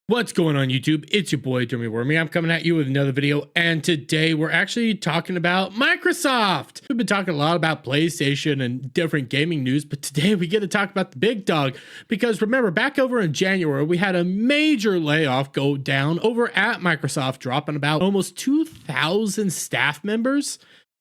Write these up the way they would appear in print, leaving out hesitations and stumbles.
What's going on YouTube? It's your boy Jeremy Wormy. I'm coming at you with another video, and today we're actually talking about Microsoft. We've been talking a lot about PlayStation and different gaming news, but today we get to talk about the big dog, because remember, back over in January we had a major layoff go down over at Microsoft, dropping about almost 2,000 staff members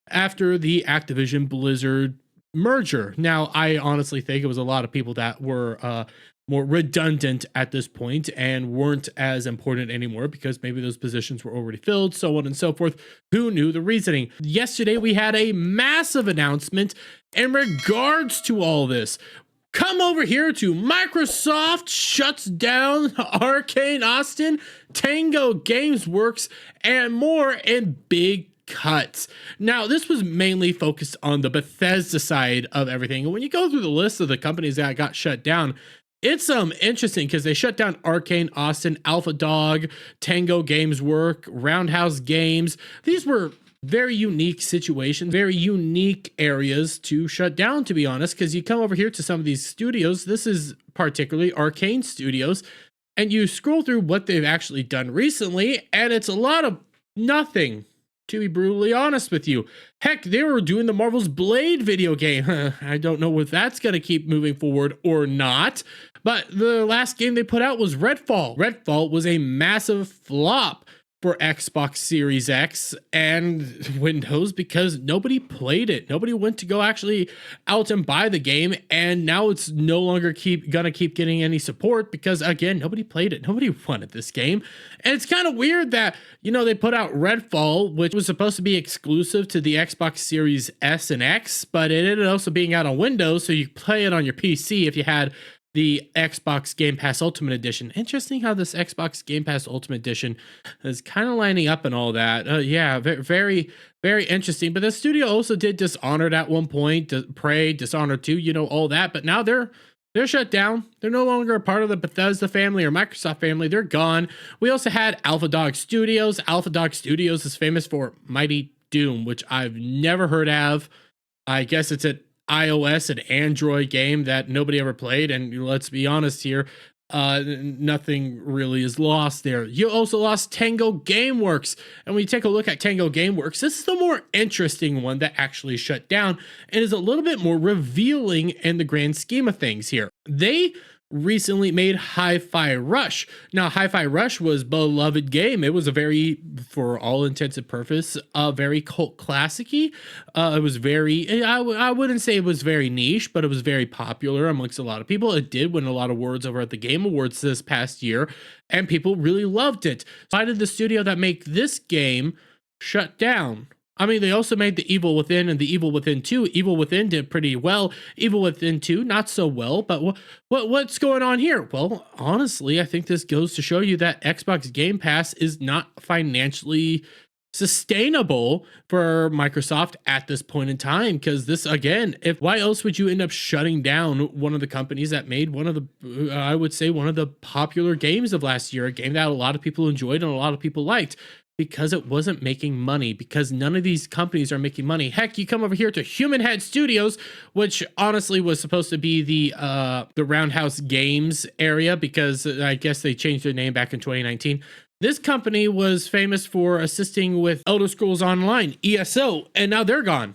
after the Activision Blizzard merger. Now, I honestly think it was a lot of people that were more redundant at this point and weren't as important anymore because maybe those positions were already filled, so on and so forth. Who knew the reasoning? Yesterday, we had a massive announcement in regards to all this. Come over here to Microsoft shuts down Arcane Austin, Tango Games Works, and more in big cuts. Now, this was mainly focused on the Bethesda side of everything. And when you go through the list of the companies that got shut down, it's interesting because they shut down Arcane Austin, Alpha Dog, Tango Games Work, Roundhouse Games. These were very unique situations, very unique areas to shut down, to be honest, because you come over here to some of these studios. This is particularly Arcane Studios, and you scroll through what they've actually done recently, and it's a lot of nothing, to be brutally honest with you. Heck, they were doing the Marvel's Blade video game. I don't know if that's going to keep moving forward or not. But the last game they put out was Redfall. Redfall was a massive flop for Xbox Series X and Windows because nobody played it. Nobody went to go actually out and buy the game, and now it's no longer gonna keep getting any support because, again, nobody played it. Nobody wanted this game. And it's kind of weird that, you know, they put out Redfall, which was supposed to be exclusive to the Xbox Series S and X, but it ended up also being out on Windows, so you play it on your PC if you had the Xbox Game Pass Ultimate Edition. Interesting how this Xbox Game Pass Ultimate Edition is kind of lining up and all that. Yeah, very, very interesting. But the studio also did Dishonored at one point, Prey, Dishonored 2, you know, all that. But now they're shut down. They're no longer a part of the Bethesda family or Microsoft family. They're gone. We also had Alpha Dog Studios. Alpha Dog Studios is famous for Mighty Doom, which I've never heard of. I guess it's an iOS and Android game that nobody ever played, and let's be honest here, nothing really is lost there. You also lost Tango Gameworks, and when you take a look at Tango Gameworks, this is the more interesting one that actually shut down and is a little bit more revealing in the grand scheme of things here. They recently made Hi-Fi Rush. Now, Hi-Fi Rush was a beloved game. It was a very, for all intents and purposes, a very cult classic-y. It was very, I wouldn't say it was very niche, but it was very popular amongst a lot of people. It did win a lot of awards over at the Game Awards this past year, and people really loved it. Why did the studio that make this game shut down? I mean, they also made The Evil Within and The Evil Within 2. Evil Within did pretty well. Evil Within 2, not so well. But what's going on here? Well, honestly, I think this goes to show you that Xbox Game Pass is not financially sustainable for Microsoft at this point in time, because this, again, why else would you end up shutting down one of the companies that made one of the, I would say, one of the popular games of last year, a game that a lot of people enjoyed and a lot of people liked? Because it wasn't making money, because none of these companies are making money. Heck, you come over here to Human Head Studios, which honestly was supposed to be the Roundhouse Games area, because I guess they changed their name back in 2019. This company was famous for assisting with Elder Scrolls Online, ESO, and now they're gone.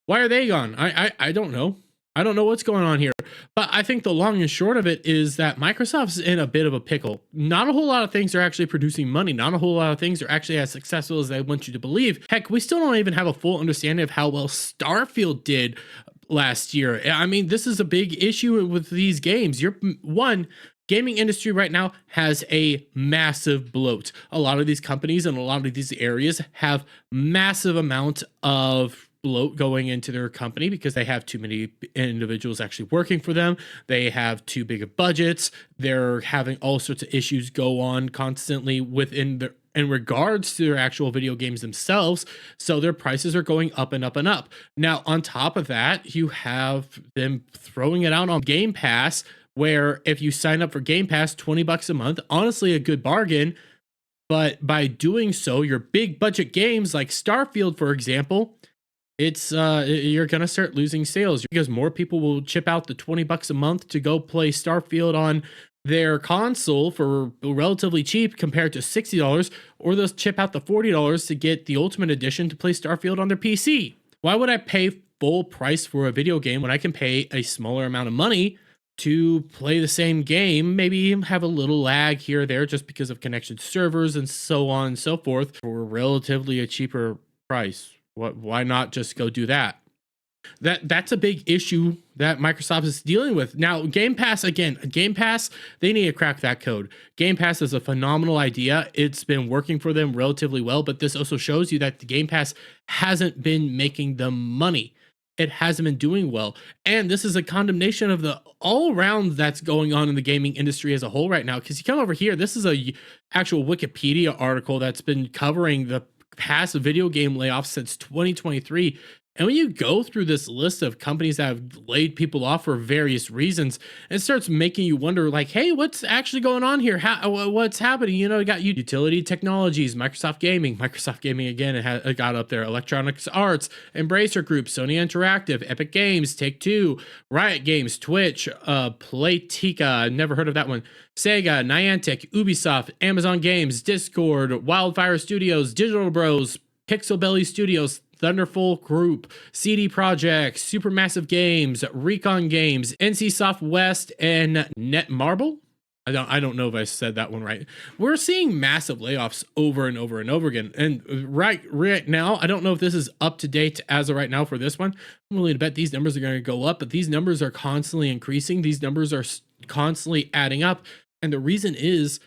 Why are they gone? I don't know. I don't know what's going on here. But I think the long and short of it is that Microsoft's in a bit of a pickle. Not a whole lot of things are actually producing money. Not a whole lot of things are actually as successful as they want you to believe. Heck, we still don't even have a full understanding of how well Starfield did last year. I mean, this is a big issue with these games. Gaming industry right now has a massive bloat. A lot of these companies and a lot of these areas have massive amount of bloat going into their company because they have too many individuals actually working for them. They have too big of budgets. They're having all sorts of issues go on constantly in regards to their actual video games themselves. So their prices are going up and up and up. Now, on top of that, you have them throwing it out on Game Pass, where if you sign up for Game Pass, $20 a month, honestly a good bargain. But by doing so, your big budget games like Starfield, for example, it's you're gonna start losing sales because more people will chip out the $20 a month to go play Starfield on their console for relatively cheap compared to $60, or they'll chip out the $40 to get the Ultimate Edition to play Starfield on their PC. Why would I pay full price for a video game when I can pay a smaller amount of money to play the same game, maybe have a little lag here or there just because of connection servers and so on and so forth for relatively a cheaper price? Why not just go do that? That's a big issue that Microsoft is dealing with. Now, Game Pass, they need to crack that code. Game Pass is a phenomenal idea. It's been working for them relatively well, but this also shows you that the Game Pass hasn't been making them money. It hasn't been doing well. And this is a condemnation of the all around that's going on in the gaming industry as a whole right now. Because you come over here, this is a actual Wikipedia article that's been covering the past video game layoffs since 2023. And when you go through this list of companies that have laid people off for various reasons, it starts making you wonder, like, hey, what's actually going on here? What's happening? You know, you got Utility Technologies, Microsoft Gaming again, it got up there, Electronics Arts, Embracer Group, Sony Interactive, Epic Games, Take-Two, Riot Games, Twitch, Playtika, never heard of that one, Sega, Niantic, Ubisoft, Amazon Games, Discord, Wildfire Studios, Digital Bros, Pixel Belly Studios, Thunderful Group, CD Projekt, Supermassive Games, Recon Games, NCSoft West, and Netmarble. I don't know if I said that one right. We're seeing massive layoffs over and over and over again. And right now, I don't know if this is up to date as of right now for this one. I'm willing to bet these numbers are going to go up, but these numbers are constantly increasing. These numbers are constantly adding up. And the reason is,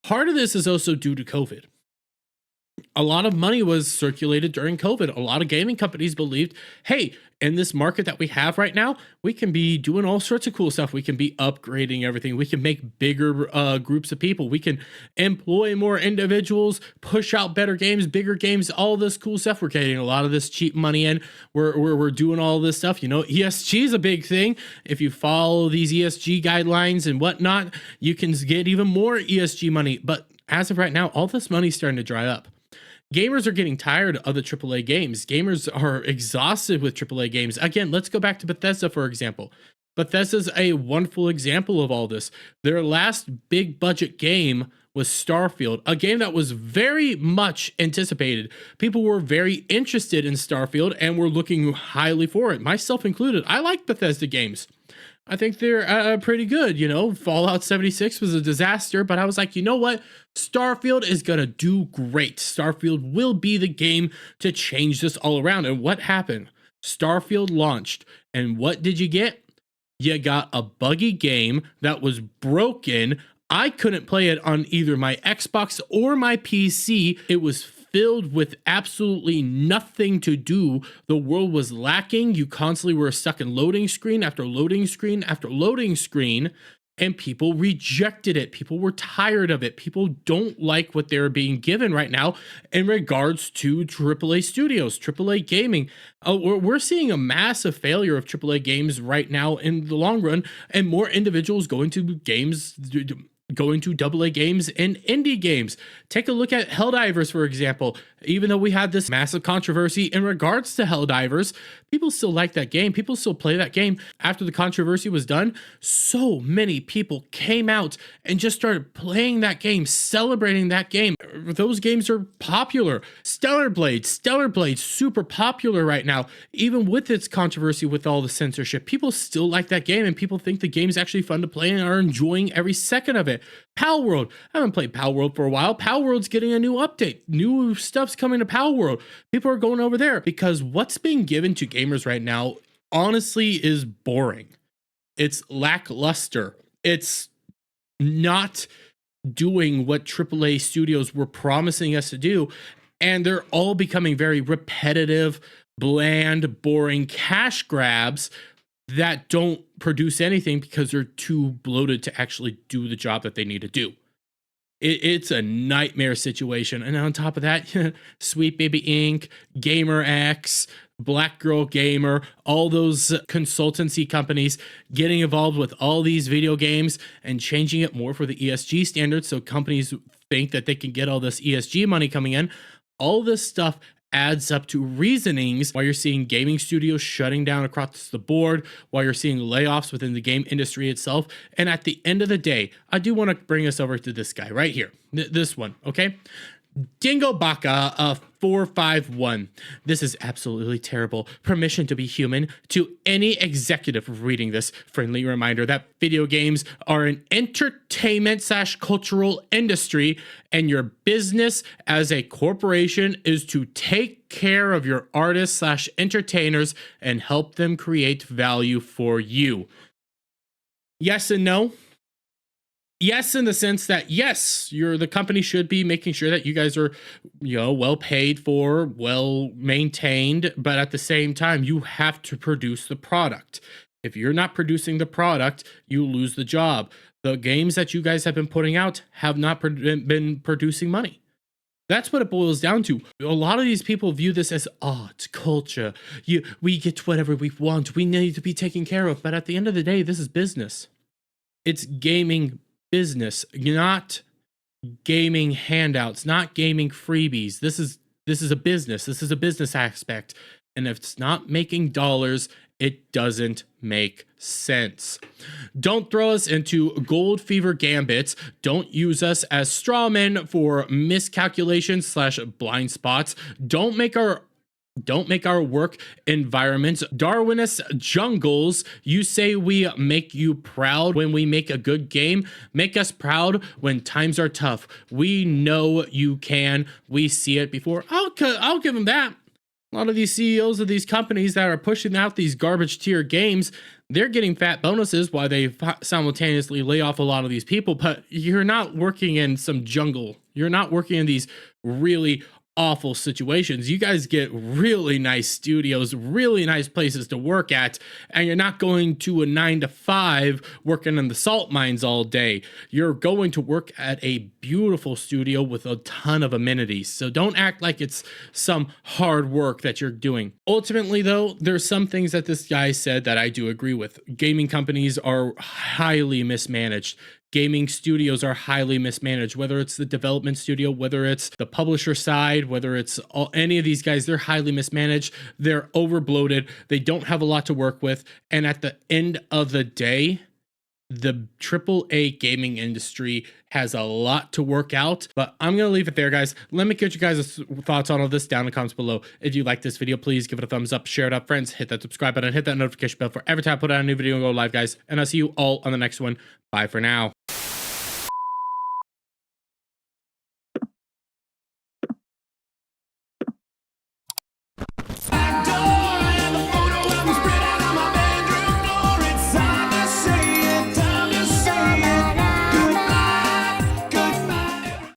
part of this is also due to COVID. A lot of money was circulated during COVID. A lot of gaming companies believed, hey, in this market that we have right now, we can be doing all sorts of cool stuff. We can be upgrading everything. We can make bigger groups of people. We can employ more individuals, push out better games, bigger games, all this cool stuff. We're getting a lot of this cheap money in. We're doing all this stuff. You know, ESG is a big thing. If you follow these ESG guidelines and whatnot, you can get even more ESG money. But as of right now, all this money is starting to dry up. Gamers are getting tired of the AAA games. Gamers are exhausted with AAA games. Again, let's go back to Bethesda, for example. Bethesda's a wonderful example of all this. Their last big budget game was Starfield, a game that was very much anticipated. People were very interested in Starfield and were looking highly for it, myself included. I like Bethesda games. I think they're pretty good. You know, Fallout 76 was a disaster, but I was like, you know what? Starfield is going to do great. Starfield will be the game to change this all around. And what happened? Starfield launched. And what did you get? You got a buggy game that was broken. I couldn't play it on either my Xbox or my PC. It was filled with absolutely nothing to do. The world was lacking. You constantly were stuck in loading screen after loading screen after loading screen, and people rejected it. People were tired of it. People don't like what they're being given right now in regards to AAA studios, AAA gaming. We're seeing a massive failure of AAA games right now in the long run, and more individuals going to AA games and indie games. Take a look at Helldivers, for example. Even though we had this massive controversy in regards to Helldivers, people still like that game. People still play that game. After the controversy was done, so many people came out and just started playing that game, celebrating that game. Those games are popular. Stellar Blade, super popular right now. Even with its controversy with all the censorship, people still like that game, and people think the game's actually fun to play and are enjoying every second of it. Palworld. I haven't played Palworld for a while. Palworld's getting a new update. New stuff's coming to Palworld. People are going over there because what's being given to gamers right now, honestly, is boring. It's lackluster. It's not doing what AAA studios were promising us to do. And they're all becoming very repetitive, bland, boring cash grabs that don't produce anything because they're too bloated to actually do the job that they need to do. It's a nightmare situation. And on top of that, Sweet Baby Inc., GamerX, Black Girl Gamer, all those consultancy companies getting involved with all these video games and changing it more for the ESG standards, so companies think that they can get all this ESG money coming in. All this stuff adds up to reasonings why you're seeing gaming studios shutting down across the board, why you're seeing layoffs within the game industry itself. And at the end of the day, I do want to bring us over to this guy right here, this one, okay? Dingo Baka 451. This is absolutely terrible. Permission to be human. To any executive reading this, friendly reminder that video games are an entertainment / cultural industry, and your business as a corporation is to take care of your artists / entertainers and help them create value for you. Yes and no. Yes, in the sense that, yes, the company should be making sure that you guys are, well paid for, well maintained, but at the same time, you have to produce the product. If you're not producing the product, you lose the job. The games that you guys have been putting out have not been producing money. That's what it boils down to. A lot of these people view this as art, culture. We get whatever we want. We need to be taken care of. But at the end of the day, this is business. It's gaming business, not gaming handouts, not gaming freebies. This is a business. This is a business aspect. And if it's not making dollars, it doesn't make sense. Don't throw us into gold fever gambits. Don't use us as straw men for miscalculations / blind spots. Don't make our work environments Darwinist jungles. You say we make you proud when we make a good game. Make us proud when times are tough. We know you can. We see it before. I'll give them that. A lot of these CEOs of these companies that are pushing out these garbage tier games, they're getting fat bonuses while they simultaneously lay off a lot of these people. But you're not working in some jungle. You're not working in these really awful situations. You guys get really nice studios, really nice places to work at, and you're not going to a 9-to-5 working in the salt mines all day. You're going to work at a beautiful studio with a ton of amenities. So don't act like it's some hard work that you're doing. Ultimately, though, there's some things that this guy said that I do agree with. Gaming companies are highly mismanaged. Gaming studios are highly mismanaged, whether it's the development studio, whether it's the publisher side, whether it's any of these guys, they're highly mismanaged. They're overbloated. They don't have a lot to work with. And at the end of the day, the AAA gaming industry has a lot to work out, but I'm going to leave it there, guys. Let me get you guys' thoughts on all this down in the comments below. If you like this video, please give it a thumbs up, share it up, friends, hit that subscribe button, hit that notification bell for every time I put out a new video and go live, guys. And I'll see you all on the next one. Bye for now.